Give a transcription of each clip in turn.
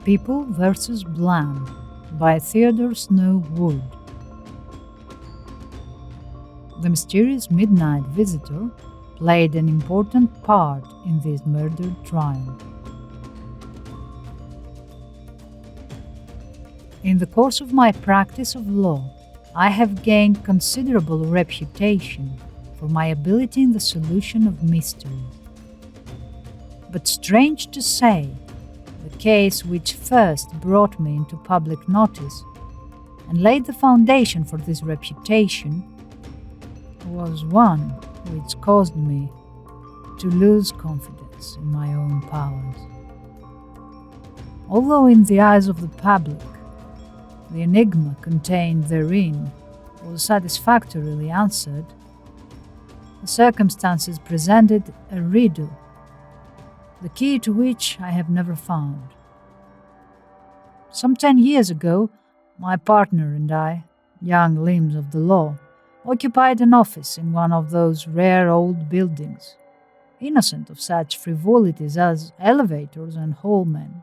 People versus Bland by Theodore Snow Wood. The mysterious midnight visitor played an important part in this murder trial. In the course of my practice of law, I have gained considerable reputation for my ability in the solution of mysteries. But strange to say, the case which first brought me into public notice and laid the foundation for this reputation was one which caused me to lose confidence in my own powers. Although in the eyes of the public, the enigma contained therein was satisfactorily answered, the circumstances presented a riddle, the key to which I have never found. Some 10 years ago, my partner and I, young limbs of the law, occupied an office in one of those rare old buildings, innocent of such frivolities as elevators and hallmen.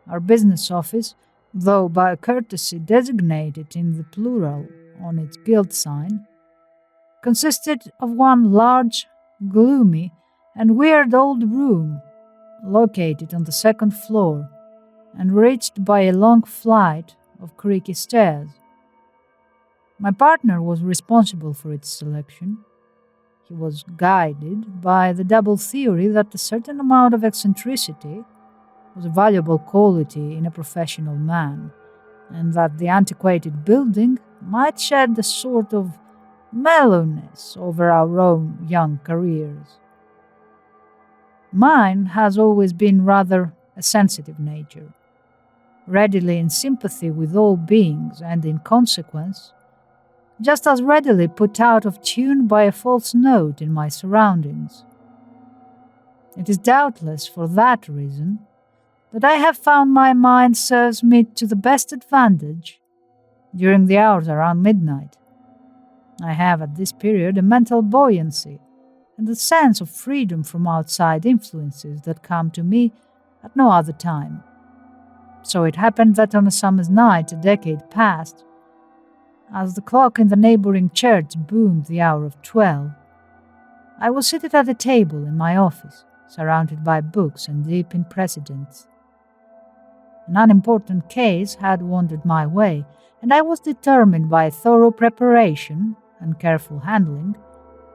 Our business office, though by courtesy designated in the plural on its gilt sign, consisted of one large, gloomy, and weird old room located on the second floor and reached by a long flight of creaky stairs. My partner was responsible for its selection. He was guided by the double theory that a certain amount of eccentricity was a valuable quality in a professional man, and that the antiquated building might shed a sort of mellowness over our own young careers. Mine has always been rather a sensitive nature, readily in sympathy with all beings, and in consequence, just as readily put out of tune by a false note in my surroundings. It is doubtless for that reason that I have found my mind serves me to the best advantage during the hours around midnight. I have at this period a mental buoyancy and a sense of freedom from outside influences that come to me at no other time. So it happened that on a summer's night a decade past, as the clock in the neighboring church boomed the hour of 12, I was seated at a table in my office, surrounded by books and deep in precedents. An unimportant case had wandered my way, and I was determined by thorough preparation and careful handling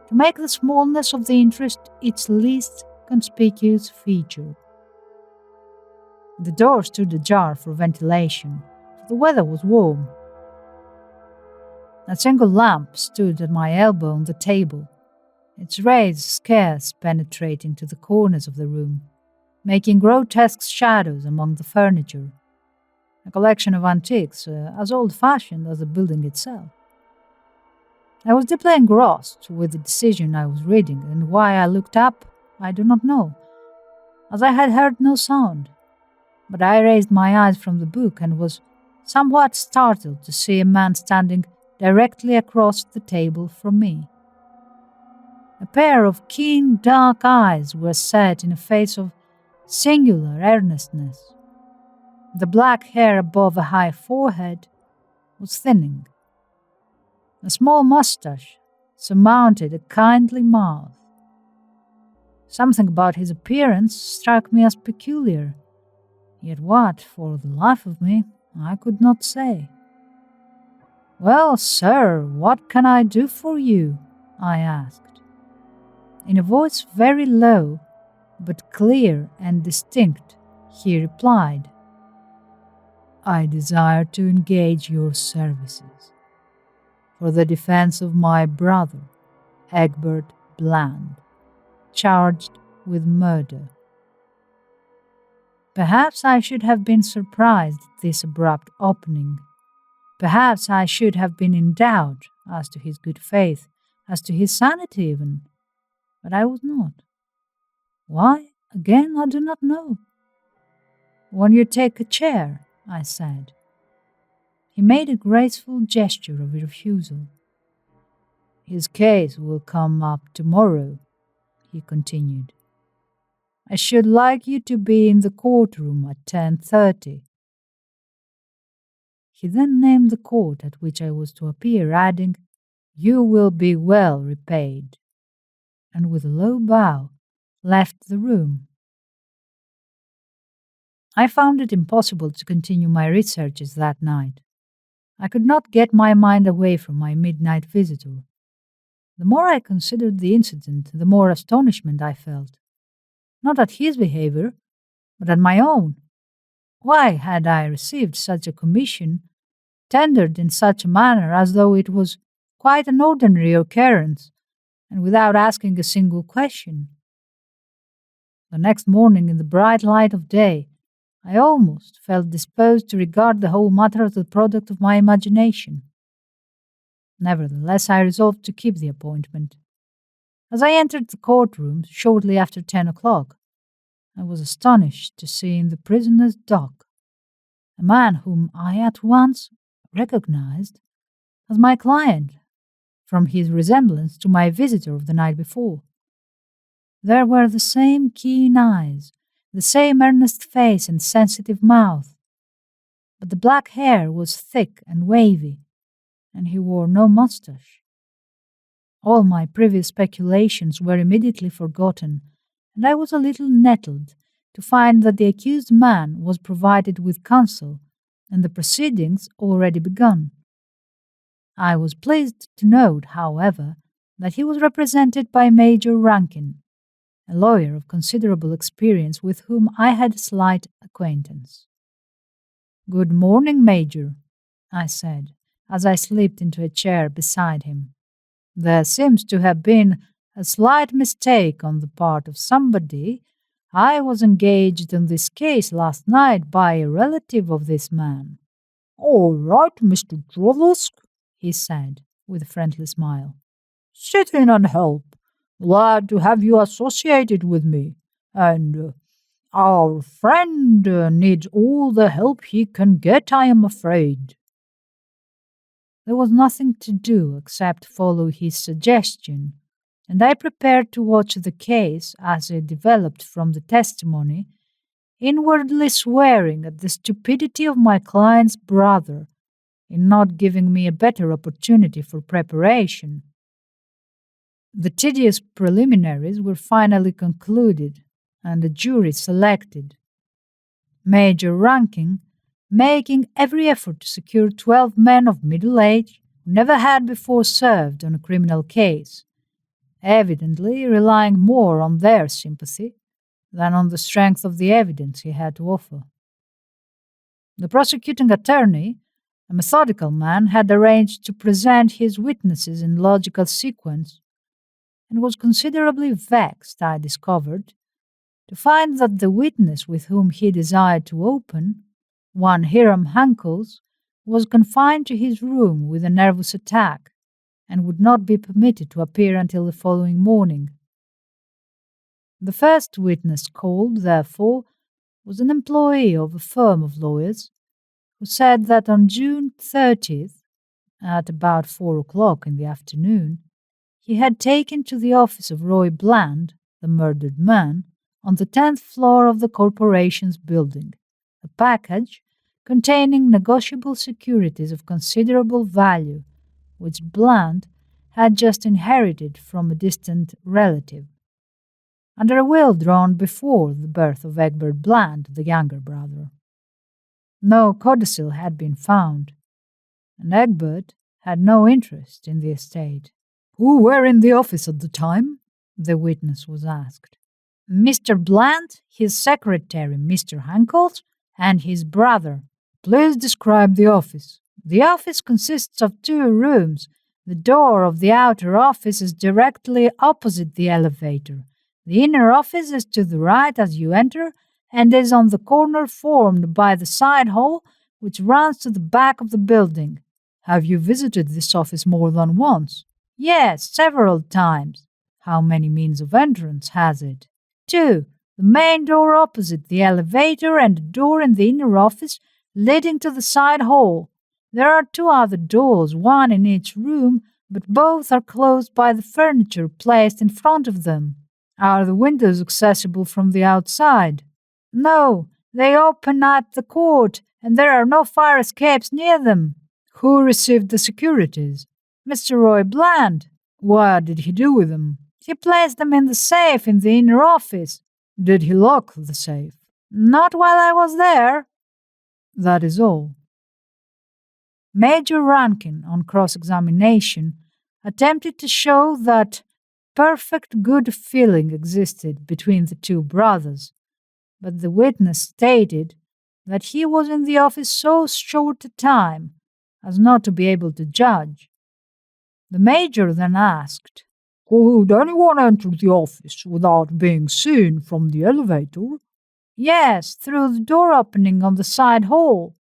to make the smallness of the interest its least conspicuous feature. The door stood ajar for ventilation, for the weather was warm. A single lamp stood at my elbow on the table, its rays scarce penetrating to the corners of the room, making grotesque shadows among the furniture, a collection of antiques as old-fashioned as the building itself. I was deeply engrossed with the decision I was reading, and why I looked up I do not know, as I had heard no sound. But I raised my eyes from the book and was somewhat startled to see a man standing directly across the table from me. A pair of keen dark eyes were set in a face of singular earnestness. The black hair above a high forehead was thinning. A small mustache surmounted a kindly mouth. Something about his appearance struck me as peculiar, yet what, for the life of me, I could not say. "Well, sir, what can I do for you?" I asked. In a voice very low, but clear and distinct, he replied, "I desire to engage your services for the defense of my brother, Egbert Bland, charged with murder." Perhaps I should have been surprised at this abrupt opening. Perhaps I should have been in doubt as to his good faith, as to his sanity even, but I was not. Why, again, I do not know. "Won't you take a chair?" I said. He made a graceful gesture of refusal. "His case will come up tomorrow," he continued. I should like you to be in the courtroom at 10:30. He then named the court at which I was to appear, adding, "You will be well repaid," and with a low bow left the room. I found it impossible to continue my researches that night. I could not get my mind away from my midnight visitor. The more I considered the incident, the more astonishment I felt. Not at his behavior, but at my own. Why had I received such a commission, tendered in such a manner as though it was quite an ordinary occurrence, and without asking a single question? The next morning, in the bright light of day, I almost felt disposed to regard the whole matter as the product of my imagination. Nevertheless, I resolved to keep the appointment. As I entered the courtroom shortly after 10 o'clock, I was astonished to see in the prisoner's dock a man whom I at once recognized as my client from his resemblance to my visitor of the night before. There were the same keen eyes, the same earnest face and sensitive mouth, but the black hair was thick and wavy, and he wore no mustache. All my previous speculations were immediately forgotten, and I was a little nettled to find that the accused man was provided with counsel and the proceedings already begun. I was pleased to note, however, that he was represented by Major Rankin, a lawyer of considerable experience with whom I had slight acquaintance. "Good morning, Major," I said, as I slipped into a chair beside him. "There seems to have been a slight mistake on the part of somebody. I was engaged in this case last night by a relative of this man." "All right, Mr. Drovesk," he said, with a friendly smile. "Sit in and help. Glad to have you associated with me. And our friend needs all the help he can get, I am afraid." There was nothing to do except follow his suggestion, and I prepared to watch the case as it developed from the testimony, inwardly swearing at the stupidity of my client's brother in not giving me a better opportunity for preparation. The tedious preliminaries were finally concluded, and a jury selected. Major Rankin, making every effort to secure 12 men of middle age who never had before served on a criminal case, evidently relying more on their sympathy than on the strength of the evidence he had to offer. The prosecuting attorney, a methodical man, had arranged to present his witnesses in logical sequence, and was considerably vexed, I discovered, to find that the witness with whom he desired to open, one Hiram Hankles, was confined to his room with a nervous attack, and would not be permitted to appear until the following morning. The first witness called, therefore, was an employee of a firm of lawyers, who said that on June 30th, at about 4 o'clock in the afternoon, he had taken to the office of Roy Bland, the murdered man, on the 10th floor of the corporation's building, a package containing negotiable securities of considerable value, which Bland had just inherited from a distant relative, under a will drawn before the birth of Egbert Bland, the younger brother. No codicil had been found, and Egbert had no interest in the estate. "Who were in the office at the time?" the witness was asked. "Mr. Bland, his secretary, Mr. Hankles, and his brother." "Please describe the office." "The office consists of 2 rooms. The door of the outer office is directly opposite the elevator. The inner office is to the right as you enter, and is on the corner formed by the side hall which runs to the back of the building." "Have you visited this office more than once?" "Yes, several times." "How many means of entrance has it?" "2. The main door opposite the elevator and a door in the inner office leading to the side hall. There are 2 other doors, one in each room, but both are closed by the furniture placed in front of them." Are the windows accessible from the outside? No, they open at the court, and there are no fire escapes near them. Who received the securities? Mr. Roy Bland. What did he do with them? He placed them in the safe in the inner office. Did he lock the safe? Not while I was there. That is all. Major Rankin, on cross-examination, attempted to show that perfect good feeling existed between the two brothers, but the witness stated that he was in the office so short a time as not to be able to judge. The major then asked, "Could anyone enter the office without being seen from the elevator?" "Yes, through the door opening on the side hall."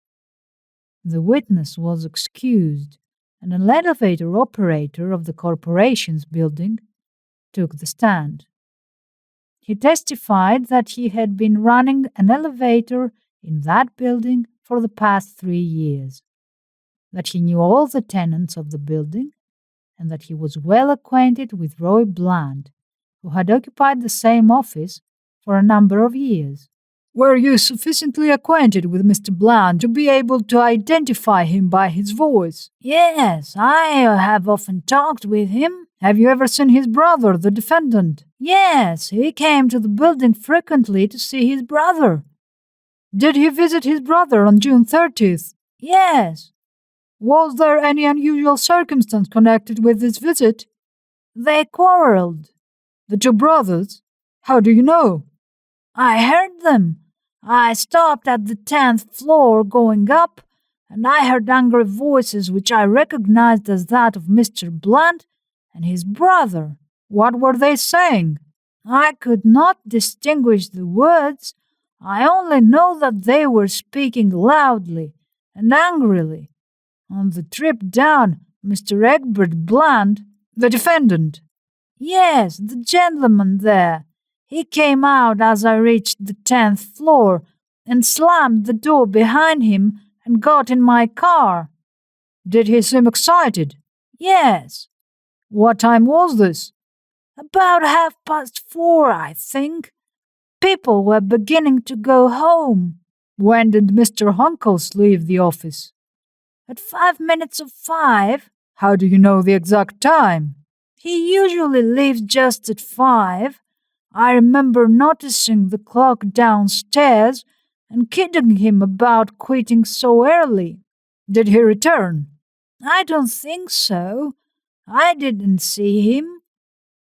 The witness was excused, and an elevator operator of the corporation's building took the stand. He testified that he had been running an elevator in that building for the past 3 years, that he knew all the tenants of the building, and that he was well acquainted with Roy Bland, who had occupied the same office for a number of years. Were you sufficiently acquainted with Mr. Bland to be able to identify him by his voice? Yes, I have often talked with him. Have you ever seen his brother, the defendant? Yes, he came to the building frequently to see his brother. Did he visit his brother on June 30th? Yes. Was there any unusual circumstance connected with this visit? They quarreled. The two brothers? How do you know? I heard them. I stopped at the 10th floor going up, and I heard angry voices which I recognized as that of Mr. Bland and his brother. What were they saying? I could not distinguish the words. I only know that they were speaking loudly and angrily. On the trip down, Mr. Egbert Bland, the defendant. Yes, the gentleman there. He came out as I reached the 10th floor and slammed the door behind him and got in my car. Did he seem excited? Yes. What time was this? About 4:30, I think. People were beginning to go home. When did Mr. Hunkles leave the office? At 5:05. How do you know the exact time? He usually leaves just at 5. I remember noticing the clock downstairs and kidding him about quitting so early. Did he return? I don't think so. I didn't see him.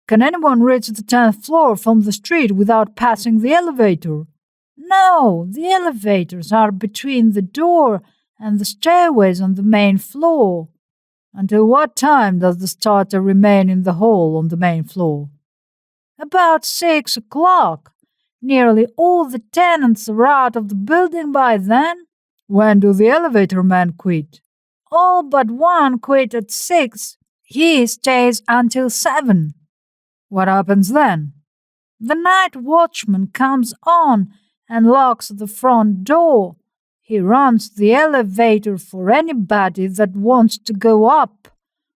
Can anyone reach the 10th floor from the street without passing the elevator? No, the elevators are between the door and the stairways on the main floor. Until what time does the starter remain in the hall on the main floor? About 6 o'clock. Nearly all the tenants are out of the building by then. When do the elevator men quit? All but one quit at 6. He stays until 7. What happens then? The night watchman comes on and locks the front door. He runs the elevator for anybody that wants to go up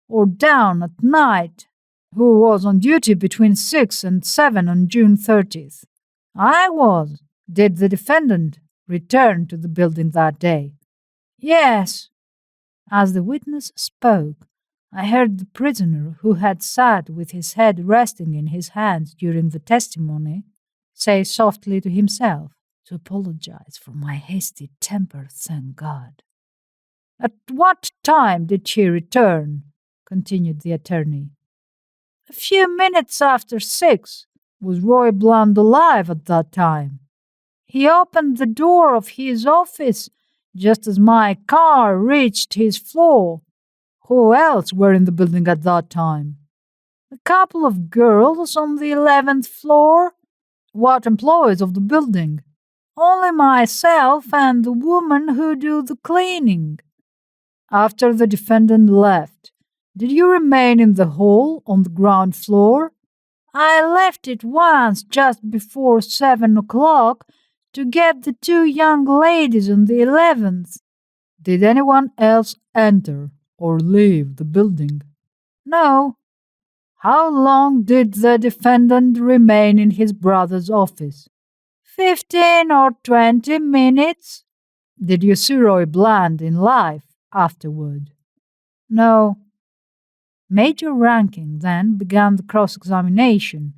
or down at night. Who was on duty between 6 and 7 on June 30th? I was. Did the defendant return to the building that day? Yes. As the witness spoke, I heard the prisoner, who had sat with his head resting in his hands during the testimony, say softly to himself, "To apologize for my hasty temper, thank God." At what time did she return? Continued the attorney. A few minutes after 6. Was Roy Bland alive at that time? He opened the door of his office just as my car reached his floor. Who else were in the building at that time? A couple of girls on the 11th floor. What employees of the building? Only myself and the woman who do the cleaning. After the defendant left, did you remain in the hall on the ground floor? I left it once just before 7 o'clock to get the 2 young ladies on the 11th. Did anyone else enter or leave the building? No. How long did the defendant remain in his brother's office? 15 or 20 minutes. Did you see Roy Bland in life afterward? No. Major Rankin then began the cross-examination.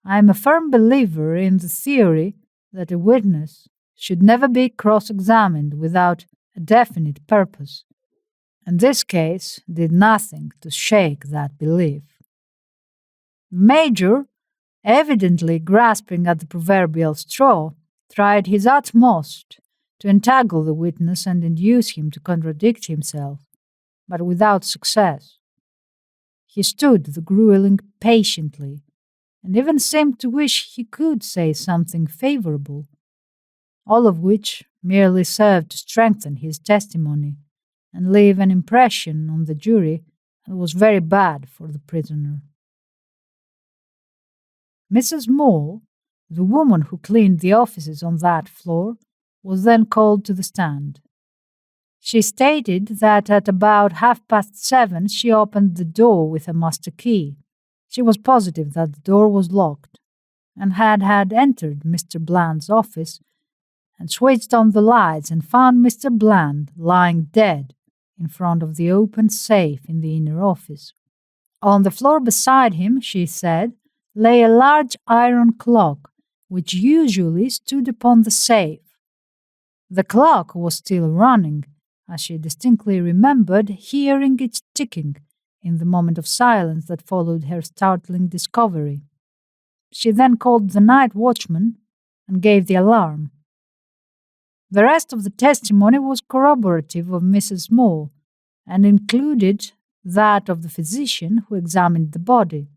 I am a firm believer in the theory that a witness should never be cross-examined without a definite purpose, and this case did nothing to shake that belief. The Major, evidently grasping at the proverbial straw, tried his utmost to entangle the witness and induce him to contradict himself, but without success. He stood the grueling patiently, and even seemed to wish he could say something favorable, all of which merely served to strengthen his testimony and leave an impression on the jury that was very bad for the prisoner. Mrs. Moore, the woman who cleaned the offices on that floor, was then called to the stand. She stated that at about 7:30 she opened the door with a master key. She was positive that the door was locked, and had entered Mr. Bland's office and switched on the lights and found Mr. Bland lying dead in front of the open safe in the inner office. On the floor beside him, she said, lay a large iron clock, which usually stood upon the safe. The clock was still running, as she distinctly remembered hearing it ticking in the moment of silence that followed her startling discovery. She then called the night watchman and gave the alarm. The rest of the testimony was corroborative of Mrs. Moore and included that of the physician who examined the body.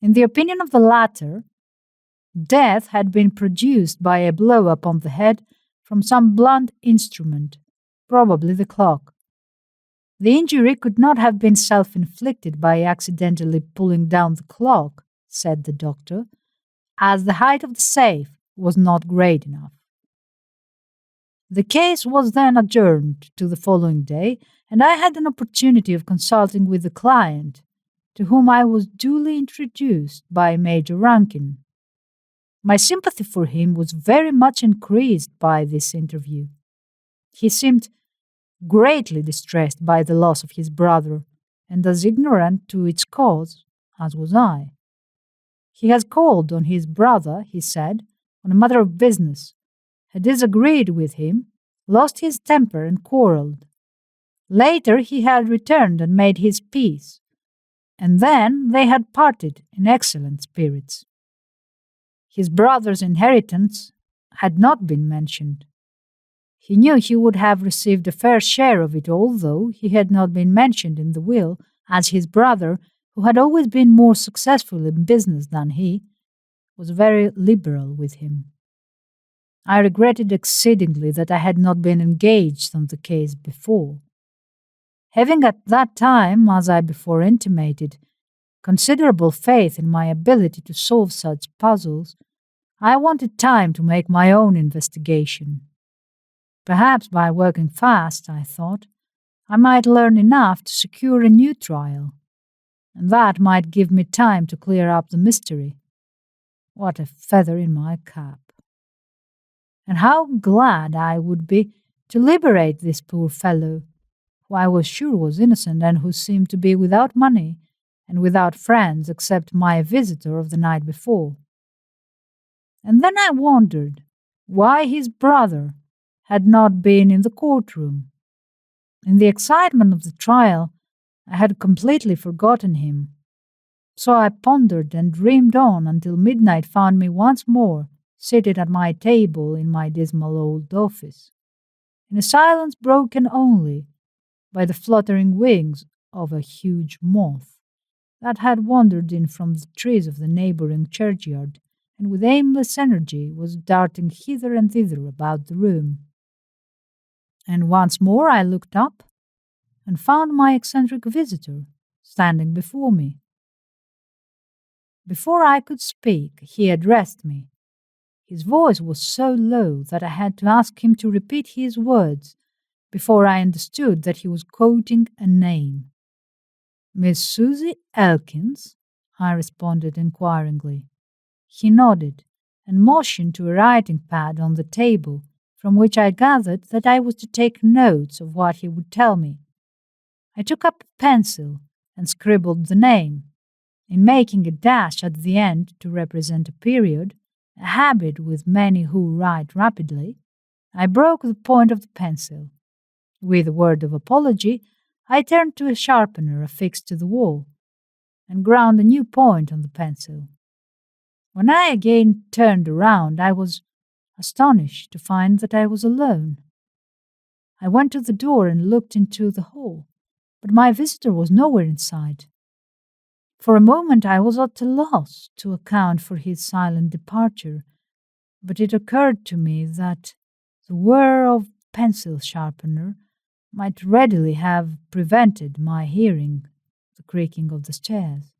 In the opinion of the latter, death had been produced by a blow upon the head from some blunt instrument, probably the clock. The injury could not have been self-inflicted by accidentally pulling down the clock, said the doctor, as the height of the safe was not great enough. The case was then adjourned to the following day, and I had an opportunity of consulting with the client, to whom I was duly introduced by Major Rankin. My sympathy for him was very much increased by this interview. He seemed greatly distressed by the loss of his brother, and as ignorant to its cause as was I. He has called on his brother, he said, on a matter of business, had disagreed with him, lost his temper and quarrelled. Later he had returned and made his peace, and then they had parted in excellent spirits. His brother's inheritance had not been mentioned. He knew he would have received a fair share of it, although he had not been mentioned in the will, as his brother, who had always been more successful in business than he, was very liberal with him. I regretted exceedingly that I had not been engaged on the case before. Having at that time, as I before intimated, considerable faith in my ability to solve such puzzles, I wanted time to make my own investigation. Perhaps by working fast, I thought, I might learn enough to secure a new trial, and that might give me time to clear up the mystery. What a feather in my cap! And how glad I would be to liberate this poor fellow, who I was sure was innocent and who seemed to be without money and without friends except my visitor of the night before. And then I wondered why his brother had not been in the courtroom. In the excitement of the trial, I had completely forgotten him. So I pondered and dreamed on until midnight found me once more seated at my table in my dismal old office, in a silence broken only by the fluttering wings of a huge moth that had wandered in from the trees of the neighboring churchyard and with aimless energy was darting hither and thither about the room. And once more I looked up and found my eccentric visitor standing before me. Before I could speak, he addressed me. His voice was so low that I had to ask him to repeat his words before I understood that he was quoting a name. Miss Susie Elkins? I responded inquiringly. He nodded and motioned to a writing pad on the table, from which I gathered that I was to take notes of what he would tell me. I took up a pencil and scribbled the name. In making a dash at the end to represent a period, a habit with many who write rapidly, I broke the point of the pencil. With a word of apology, I turned to a sharpener affixed to the wall and ground a new point on the pencil. When I again turned around, I was astonished to find that I was alone. I went to the door and looked into the hall, but my visitor was nowhere in sight. For a moment I was at a loss to account for his silent departure, but it occurred to me that the whir of pencil sharpener might readily have prevented my hearing the creaking of the stairs.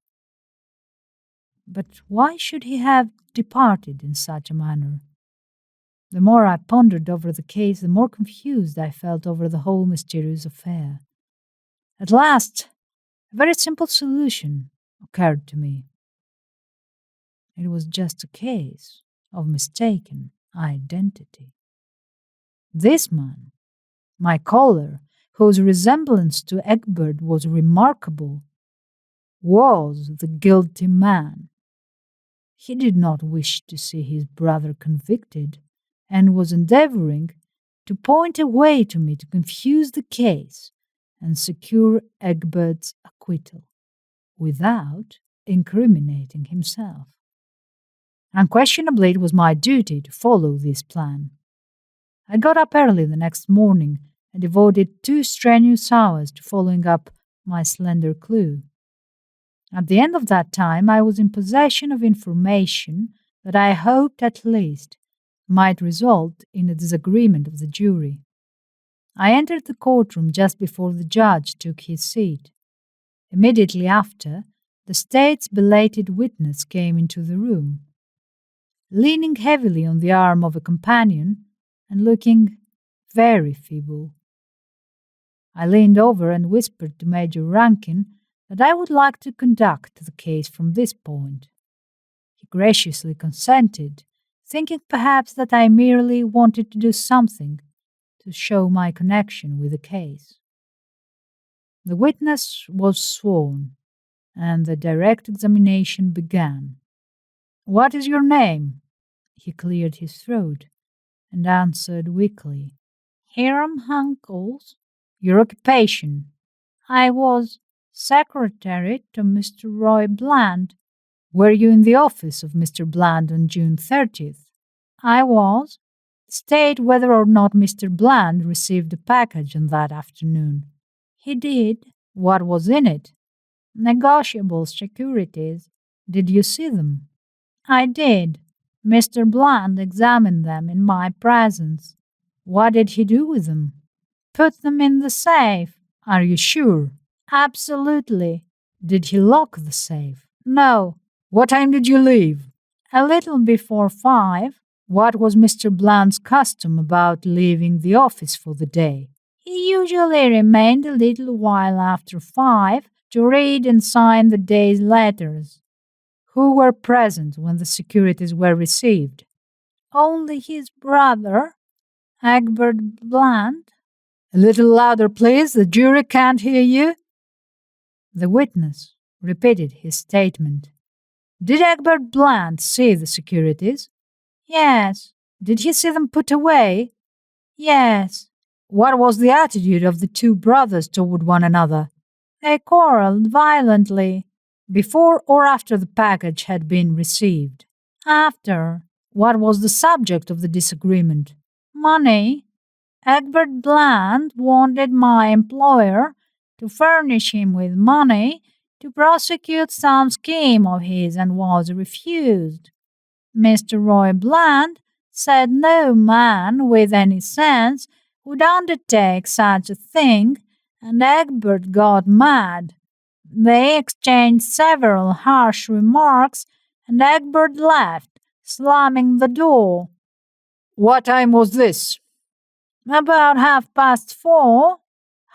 But why should he have departed in such a manner? The more I pondered over the case, the more confused I felt over the whole mysterious affair. At last, a very simple solution occurred to me. It was just a case of mistaken identity. This man, my caller, whose resemblance to Egbert was remarkable, was the guilty man. He did not wish to see his brother convicted, and was endeavoring to point a way to me to confuse the case and secure Egbert's acquittal, without incriminating himself. Unquestionably, it was my duty to follow this plan. I got up early the next morning and devoted 2 strenuous hours to following up my slender clue. At the end of that time, I was in possession of information that I hoped at least might result in a disagreement of the jury. I entered the courtroom just before the judge took his seat. Immediately after, the state's belated witness came into the room. Leaning heavily on the arm of a companion and looking very feeble. I leaned over and whispered to Major Rankin that I would like to conduct the case from this point. He graciously consented, thinking perhaps that I merely wanted to do something to show my connection with the case. The witness was sworn, and the direct examination began. "What is your name?" He cleared his throat and answered weakly, "Hiram Hunkles." "Your occupation?" "I was secretary to Mr. Roy Bland." "Were you in the office of Mr. Bland on June 30th? "I was." "State whether or not Mr. Bland received a package on that afternoon." "He did." "What was in it?" "Negotiable securities." "Did you see them?" "I did. Mr. Bland examined them in my presence." "What did he do with them?" "Put them in the safe." "Are you sure?" "Absolutely." "Did he lock the safe?" "No." "What time did you leave?" "A little before 5. What was Mr. Bland's custom about leaving the office for the day? He usually remained a little while after 5 to read and sign the day's letters." Who were present when the securities were received? "Only his brother, Egbert Bland." A little louder, please. The jury can't hear you. The witness repeated his statement. Did Egbert Bland see the securities? "Yes." Did he see them put away? "Yes." What was the attitude of the 2 brothers toward one another? "They quarreled violently." Before or after the package had been received? "After." What was the subject of the disagreement? "Money. Egbert Bland wanted my employer to furnish him with money to prosecute some scheme of his and was refused. Mr. Roy Bland said no man with any sense would undertake such a thing, and Egbert got mad. They exchanged several harsh remarks, and Egbert left, slamming the door." What time was this? "About 4:30.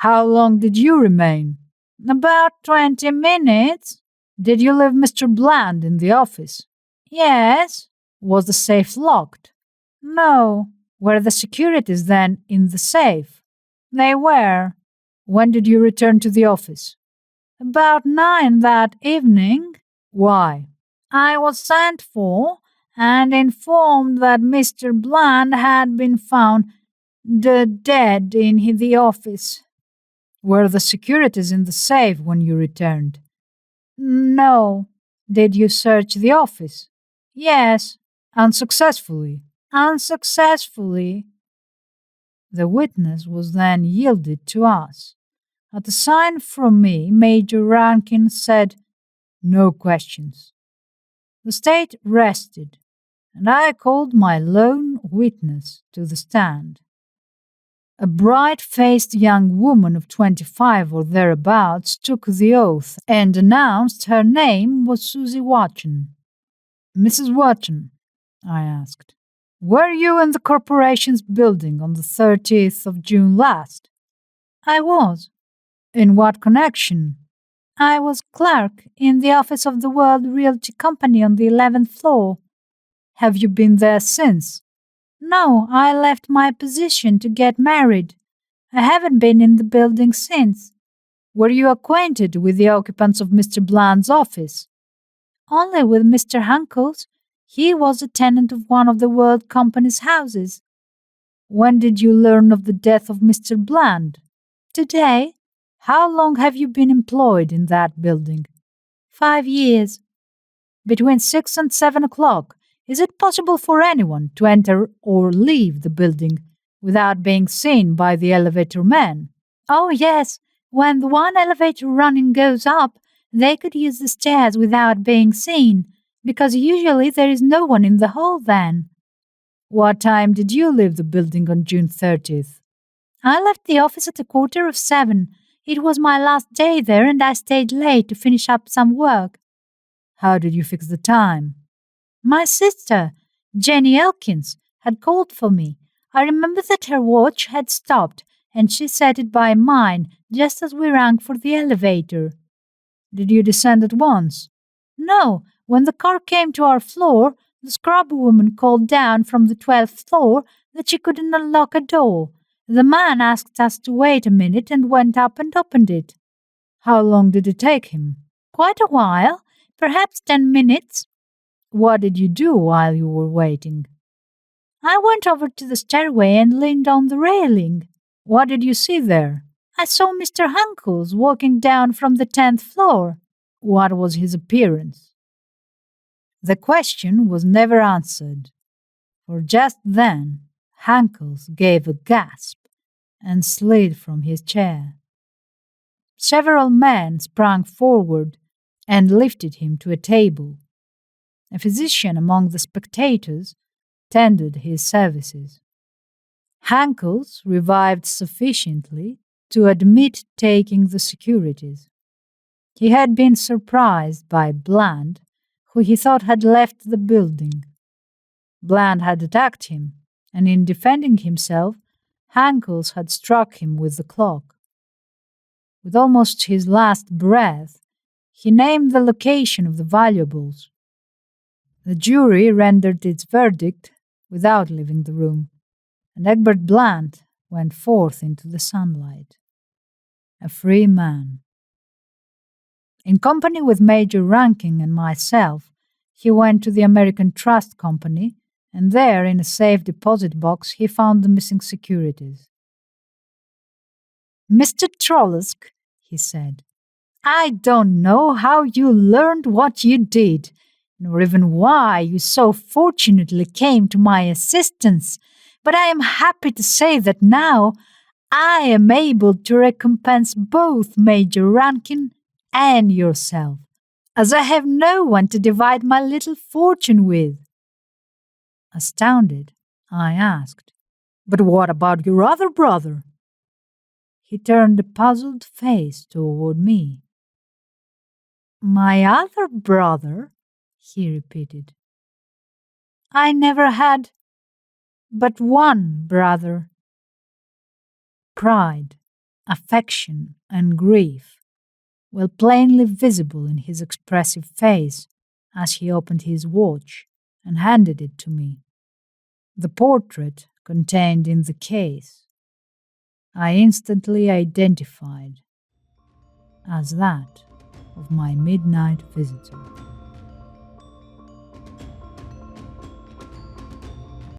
How long did you remain?" About 20 minutes. Did you leave Mr. Bland in the office? Yes. Was the safe locked? No. Were the securities then in the safe? They were. When did you return to the office? About 9 that evening. Why? I was sent for and informed that Mr. Bland had been found dead in the office. Were the securities in the safe when you returned? No. Did you search the office? Yes. Unsuccessfully? Unsuccessfully. The witness was then yielded to us. At a sign from me, Major Rankin said, "No questions." The state rested, and I called my lone witness to the stand. A bright-faced young woman of 25 or thereabouts took the oath and announced her name was Susie Watson. "Mrs. Watson," I asked, "were you in the corporation's building on the 30th of June last?" I was. In what connection? I was clerk in the office of the World Realty Company on the 11th floor. Have you been there since? No, I left my position to get married. I haven't been in the building since. Were you acquainted with the occupants of Mr. Bland's office? Only with Mr. Hankles. He was a tenant of one of the World Company's houses. When did you learn of the death of Mr. Bland? Today. How long have you been employed in that building? 5 years. Between 6 and 7 o'clock, is it possible for anyone to enter or leave the building without being seen by the elevator man? Oh, yes. When the one elevator running goes up, they could use the stairs without being seen, because usually there is no one in the hall then. What time did you leave the building on June 30th? I left the office at 7:15. It was my last day there and I stayed late to finish up some work. How did you fix the time? My sister, Jenny Elkins, had called for me. I remember that her watch had stopped and she set it by mine just as we rang for the elevator. Did you descend at once? No. When the car came to our floor, the scrub woman called down from the 12th floor that she couldn't unlock a door. The man asked us to wait a minute and went up and opened it. How long did it take him? Quite a while, perhaps 10 minutes. What did you do while you were waiting? I went over to the stairway and leaned on the railing. What did you see there? I saw Mr. Hankles walking down from the 10th floor. What was his appearance? The question was never answered, for just then Hankles gave a gasp and slid from his chair. Several men sprang forward and lifted him to a table. A physician among the spectators tendered his services. Hankles revived sufficiently to admit taking the securities. He had been surprised by Bland, who he thought had left the building. Bland had attacked him, and in defending himself, Hankles had struck him with the clock. With almost his last breath, he named the location of the valuables. The jury rendered its verdict without leaving the room, and Egbert Bland went forth into the sunlight, a free man. In company with Major Rankin and myself, he went to the American Trust Company, and there, in a safe deposit box, he found the missing securities. "Mr. Trollosk," he said, "I don't know how you learned what you did, nor even why you so fortunately came to my assistance, but I am happy to say that now I am able to recompense both Major Rankin and yourself, as I have no one to divide my little fortune with." Astounded, I asked, "But what about your other brother?" He turned a puzzled face toward me. "My other brother?" he repeated. "I never had but one brother." Pride, affection, and grief well plainly visible in his expressive face as he opened his watch and handed it to me. The portrait contained in the case I instantly identified as that of my midnight visitor.